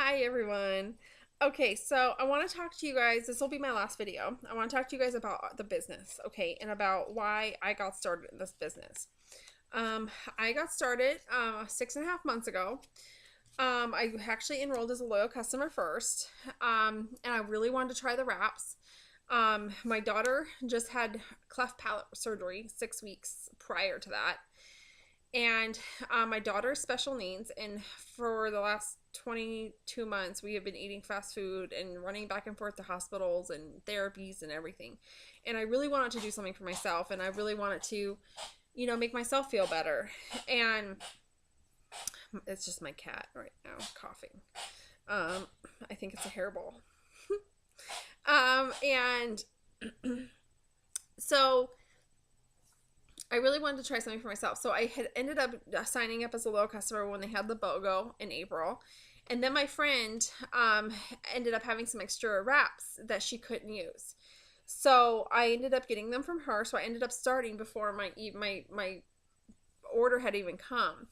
Hi everyone. Okay, so I want to talk to you guys. This will be my last video. I want to talk to you guys about the business, okay, and about why I got started in this business. I got started 6.5 months ago. I actually enrolled as a loyal customer first, and I really wanted to try the wraps. My daughter just had cleft palate surgery 6 weeks prior to that, and my daughter's special needs, and for the last 22 months we have been eating fast food and running back and forth to hospitals and therapies and everything. And I really wanted to do something for myself, and I really wanted to, make myself feel better. And it's just my cat right now coughing. I think it's a hairball. And so I really wanted to try something for myself. So I had ended up signing up as a loyal customer when they had the BOGO in April. And then my friend ended up having some extra wraps that she couldn't use. So I ended up getting them from her. So I ended up starting before my order had even come.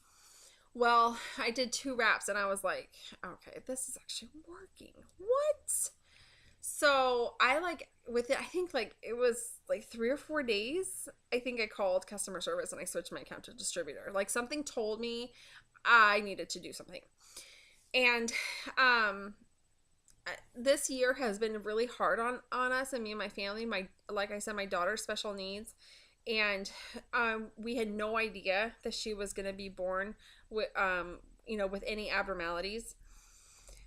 Well, I did 2 wraps and I was like, okay, this is actually working. What? So I like with it, I think like it was like 3 or 4 days. I think I called customer service and I switched my account to distributor. Like something told me I needed to do something. And this year has been really hard on us and me and my family. My like I said, my daughter's special needs, and we had no idea that she was going to be born with with any abnormalities.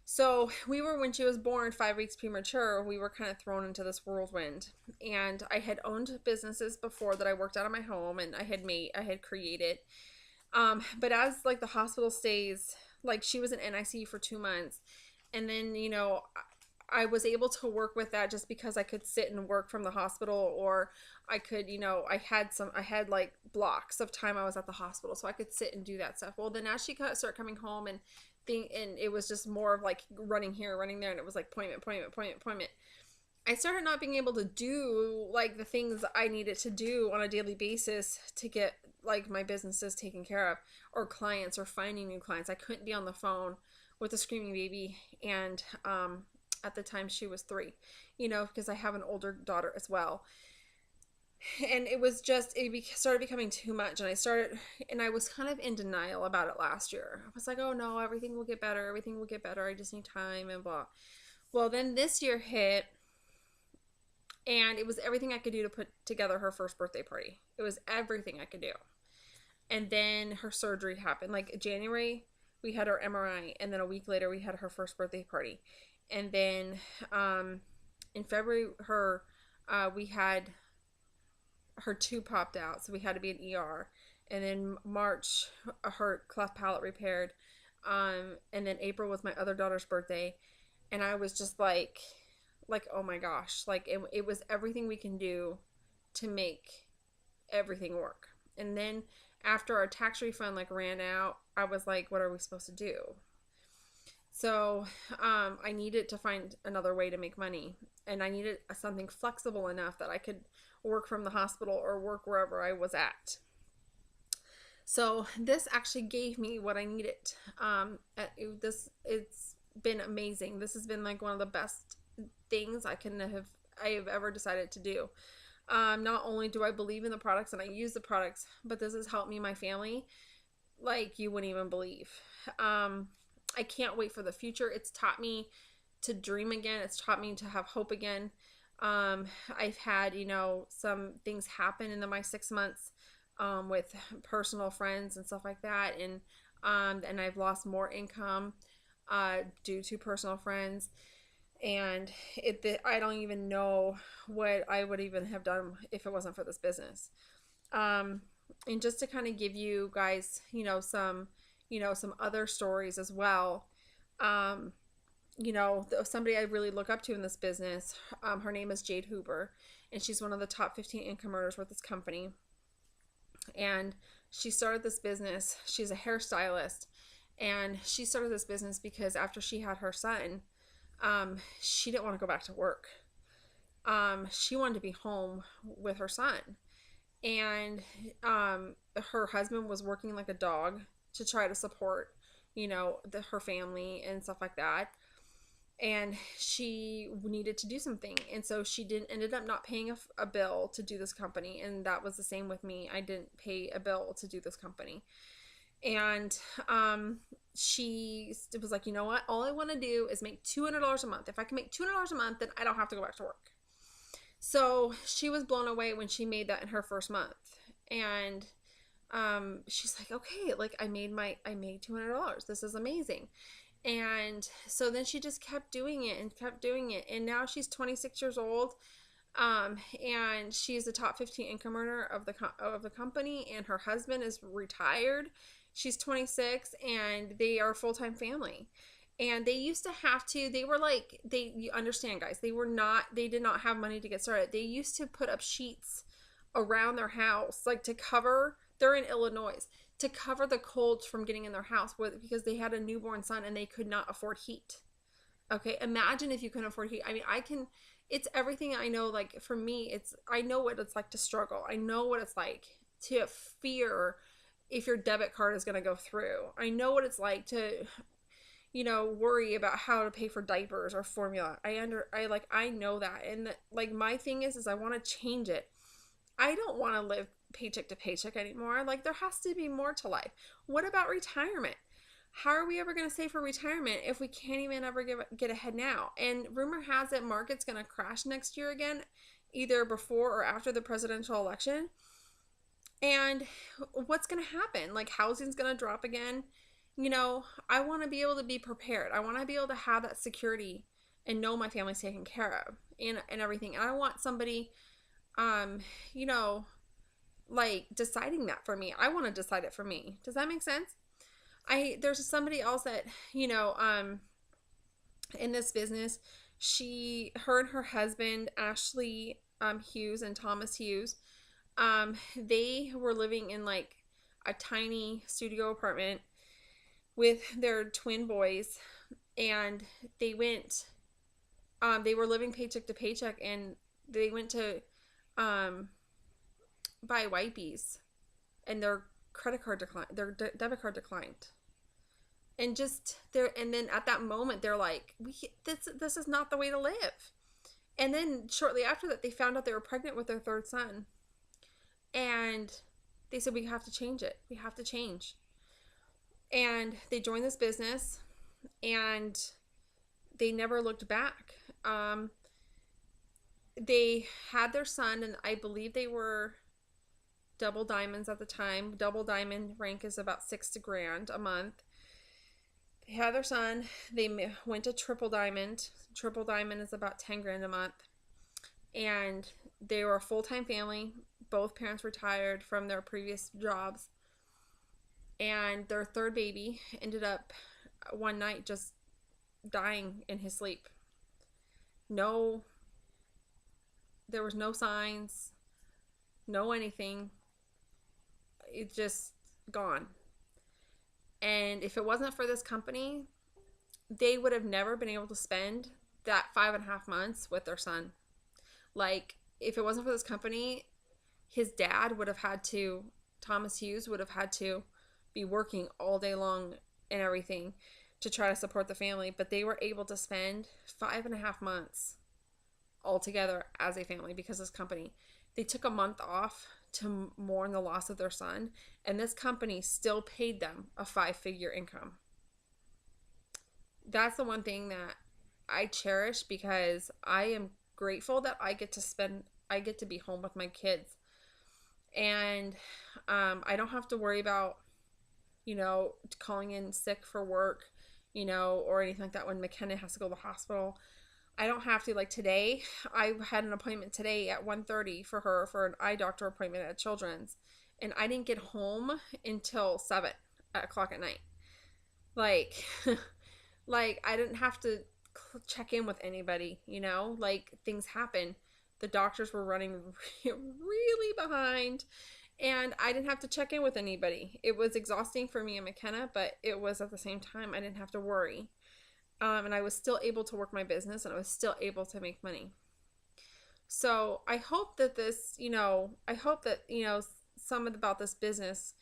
So we were, when she was born 5 weeks premature, we were kind of thrown into this whirlwind. And I had owned businesses before that I worked out of my home, and I had created. But as like the hospital stays, like she was in NICU for 2 months, and then I was able to work with that just because I could sit and work from the hospital, or I could, I had like blocks of time I was at the hospital, so I could sit and do that stuff. Well, then as she started coming home and and it was just more of like running here, running there, and it was like appointment. I started not being able to do like the things I needed to do on a daily basis to get like my businesses taken care of, or clients, or finding new clients. I couldn't be on the phone with a screaming baby, and at the time she was 3, because I have an older daughter as well. And it was just, started becoming too much, and I was kind of in denial about it last year. I was like, oh no, everything will get better, I just need time and blah. Well, then this year hit, and it was everything I could do to put together her first birthday party. It was everything I could do. And then her surgery happened. Like January, we had her MRI, and then a week later, we had her first birthday party. And then in February, we had her tube popped out, so we had to be in ER. And then March, her cleft palate repaired. And then April was my other daughter's birthday, and I was just like, oh my gosh, like it was everything we can do to make everything work. And then after our tax refund like ran out, I was like, what are we supposed to do? So I needed to find another way to make money, and I needed something flexible enough that I could work from the hospital or work wherever I was at. So this actually gave me what I needed. It's been amazing. This has been like one of the best things I have ever decided to do. Not only do I believe in the products and I use the products, but this has helped me and my family like you wouldn't even believe. I can't wait for the future. It's taught me to dream again. It's taught me to have hope again. I've had, some things happen in my 6 months with personal friends and stuff like that. And I've lost more income due to personal friends. And I don't even know what I would even have done if it wasn't for this business. And just to kind of give you guys, some other stories as well. Somebody I really look up to in this business, her name is Jade Huber, and she's one of the top 15 income earners with this company. And she started this business. She's a hairstylist, and she started this business because after she had her son, she didn't want to go back to work. She wanted to be home with her son. And her husband was working like a dog to try to support her family and stuff like that. And she needed to do something, and so she didn't ended up not paying a bill to do this company. And that was the same with me. I didn't pay a bill to do this company. And she was like, you know what, all I want to do is make $200 a month. If I can make $200 a month, then I don't have to go back to work. So she was blown away when she made that in her first month. And she's like, okay, like I made $200. This is amazing. And so then she just kept doing it and kept doing it. And now she's 26 years old. And she's the top 15 income earner of the company, and her husband is retired. She's 26, and they are a full-time family. And they used to have to, they were like, you understand, guys, they did not have money to get started. They used to put up sheets around their house, like to cover, they're in Illinois, to cover the cold from getting in their house because they had a newborn son and they could not afford heat. Okay, imagine if you couldn't afford heat. I mean, it's everything I know. Like for me, I know what it's like to struggle. I know what it's like to fear if your debit card is going to go through. I know what it's like to, worry about how to pay for diapers or formula. I know that. And like my thing is I want to change it. I don't want to live paycheck to paycheck anymore. Like there has to be more to life. What about retirement? How are we ever going to save for retirement if we can't even ever get ahead now? And rumor has it market's going to crash next year again, either before or after the presidential election. And what's going to happen? Like housing's going to drop again. I want to be able to be prepared. I want to be able to have that security and know my family's taken care of and everything. And I want somebody, like deciding that for me. I want to decide it for me. Does that make sense? There's somebody else that, in this business, her and her husband, Ashley Hughes and Thomas Hughes, they were living in like a tiny studio apartment with their twin boys, and they were living paycheck to paycheck, and they went to buy Wipies, and their credit card declined, their debit card declined. And then at that moment they're like, this is not the way to live. And then shortly after that, they found out they were pregnant with their third son. And they said, we have to change it. We have to change. And they joined this business, and they never looked back. They had their son, and I believe they were double diamonds at the time. Double diamond rank is about $6,000 a month. They had their son. They went to triple diamond. Triple diamond is about $10,000 a month. And they were a full-time family. Both parents retired from their previous jobs. And their third baby ended up one night just dying in his sleep. There was no signs, no anything. It's just gone. And if it wasn't for this company, they would have never been able to spend that 5.5 months with their son. Like, if it wasn't for this company, his dad would have had to, Thomas Hughes would have had to be working all day long and everything to try to support the family. But they were able to spend 5.5 months all together as a family because of this company. They took a month off to mourn the loss of their son, and this company still paid them a 5-figure income. That's the one thing that I cherish, because I am grateful that I get to be home with my kids, and I don't have to worry about calling in sick for work, or anything like that when McKenna has to go to the hospital. I don't have to. Like today, I had an appointment today at 1:30 for her for an eye doctor appointment at Children's, and I didn't get home until 7 o'clock at night. Like, like I didn't have to check in with anybody, like things happen. The doctors were running really behind, and I didn't have to check in with anybody. It was exhausting for me and McKenna, but it was at the same time, I didn't have to worry. And I was still able to work my business, and I was still able to make money. So I hope that this, some about this business,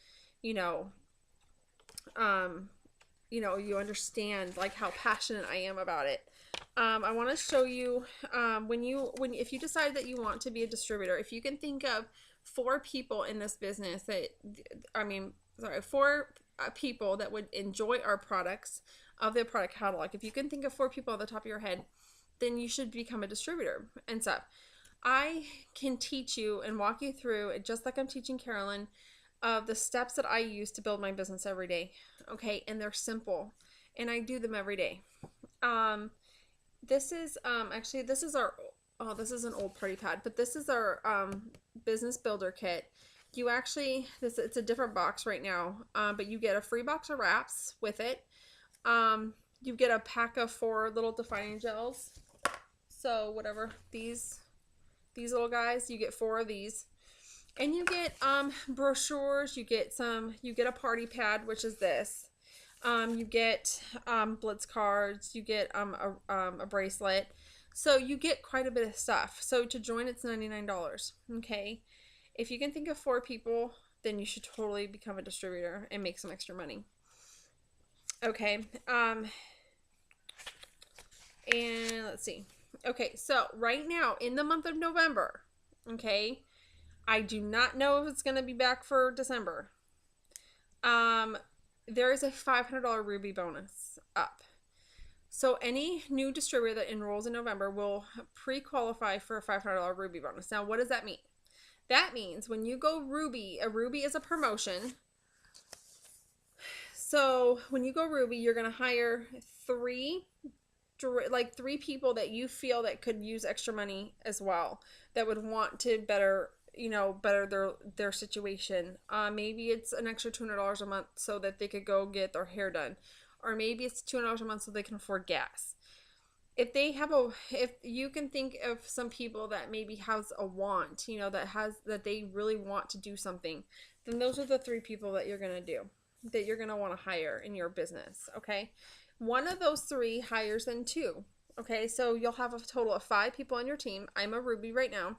you understand like how passionate I am about it. I want to show you if you decide that you want to be a distributor, if you can think of 4 people in this business four people that would enjoy our products of the product catalog. If you can think of 4 people on the top of your head, then you should become a distributor and stuff. I can teach you and walk you through, just like I'm teaching Carolyn, of the steps that I use to build my business every day. Okay, and they're simple, and I do them every day. This is this is an old party pad, but this is our business builder kit. It's a different box right now, but you get a free box of wraps with it. You get a pack of 4 little defining gels. So whatever, these little guys, you get 4 of these. And you get brochures, you get a party pad, which is this. You get blitz cards, you get a bracelet. So you get quite a bit of stuff. So to join, it's $99. Okay. If you can think of 4 people, then you should totally become a distributor and make some extra money. Okay. And let's see. Okay, so right now in the month of November, okay, I do not know if it's going to be back for December. There is a $500 Ruby bonus up. So any new distributor that enrolls in November will pre-qualify for a $500 Ruby bonus. Now, what does that mean? That means when you go Ruby, a Ruby is a promotion. So when you go Ruby, you're going to hire 3 people that you feel that could use extra money as well, that would want to better their situation. Maybe it's an extra $200 a month so that they could go get their hair done, or maybe it's $200 a month so they can afford gas. If you can think of some people that maybe has a want, that they really want to do something, then those are the 3 people that you're going to want to hire in your business. Okay. One of those 3 hires then 2. Okay. So you'll have a total of 5 people on your team. I'm a Ruby right now.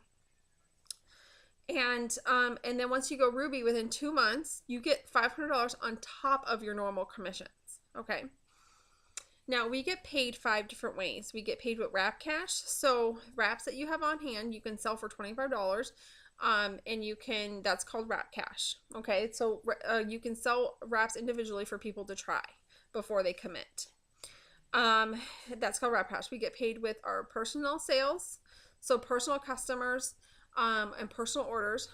And then once you go Ruby, within 2 months, you get $500 on top of your normal commissions. Okay. Now, we get paid 5 different ways. We get paid with Wrap Cash. So wraps that you have on hand, you can sell for $25. And that's called Wrap Cash. Okay. So you can sell wraps individually for people to try before they commit. That's called Wrap Cash. We get paid with our personal sales. So personal customers, and personal orders,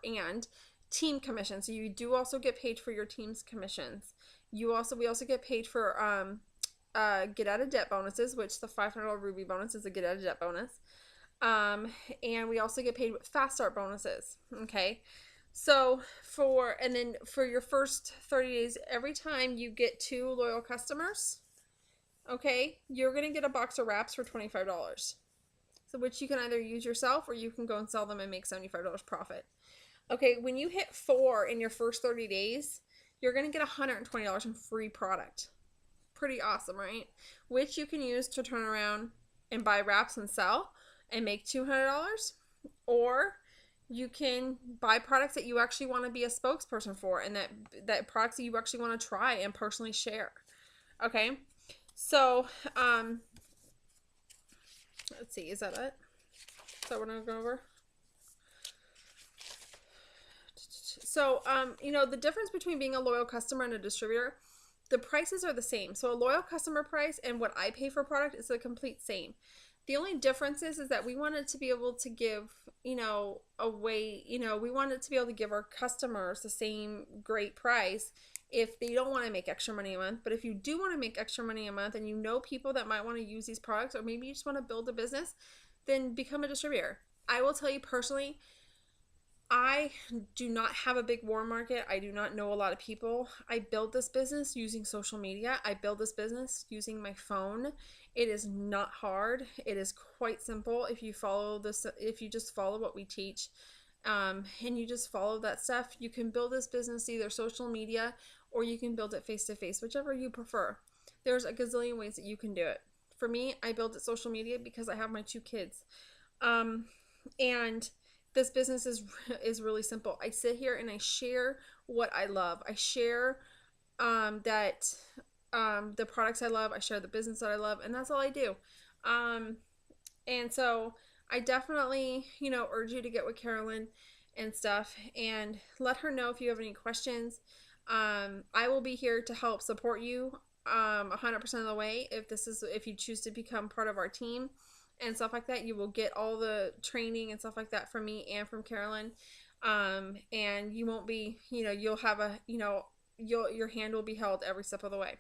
and team commissions. So you do also get paid for your team's commissions. We also get paid for get out of debt bonuses, which the $500 Ruby bonus is a get out of debt bonus. And we also get paid with fast start bonuses. Okay. So for your first 30 days, every time you get 2 loyal customers, okay, you're going to get a box of wraps for $25. So which you can either use yourself, or you can go and sell them and make $75 profit. Okay, when you hit 4 in your first 30 days, you're going to get $120 in free product. Pretty awesome, right? Which you can use to turn around and buy wraps and sell and make $200. Or you can buy products that you actually want to be a spokesperson for, and that products that you actually want to try and personally share. Okay, so let's see, is that it? Is that what I'm going to go over? So, the difference between being a loyal customer and a distributor, the prices are the same. So a loyal customer price and what I pay for product is the complete same. The only difference is that we wanted to be able to give, away, we wanted to be able to give our customers the same great price if they don't want to make extra money a month. But if you do want to make extra money a month and you know people that might want to use these products, or maybe you just want to build a business, then become a distributor. I will tell you personally, I do not have a big warm market. I do not know a lot of people. I built this business using social media. I built this business using my phone. It is not hard. It is quite simple if you just follow what we teach, and you just follow that stuff. You can build this business either social media, or you can build it face-to-face, whichever you prefer. There's a gazillion ways that you can do it. For me, I built it social media because I have my 2 kids. And this business is really simple. I sit here and I share what I love. I share that the products I love. I share the business that I love, and that's all I do. Um, and so I definitely, urge you to get with Carolyn and stuff, and let her know if you have any questions. I will be here to help support you 100% of the way. If you choose to become part of our team and stuff like that, you will get all the training and stuff like that from me and from Carolyn. And you won't be, you'll have your hand will be held every step of the way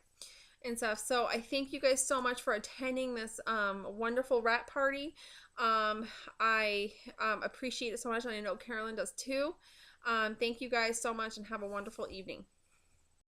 and stuff. So I thank you guys so much for attending this wonderful wrap party. I appreciate it so much, and I know Carolyn does too. Thank you guys so much, and have a wonderful evening.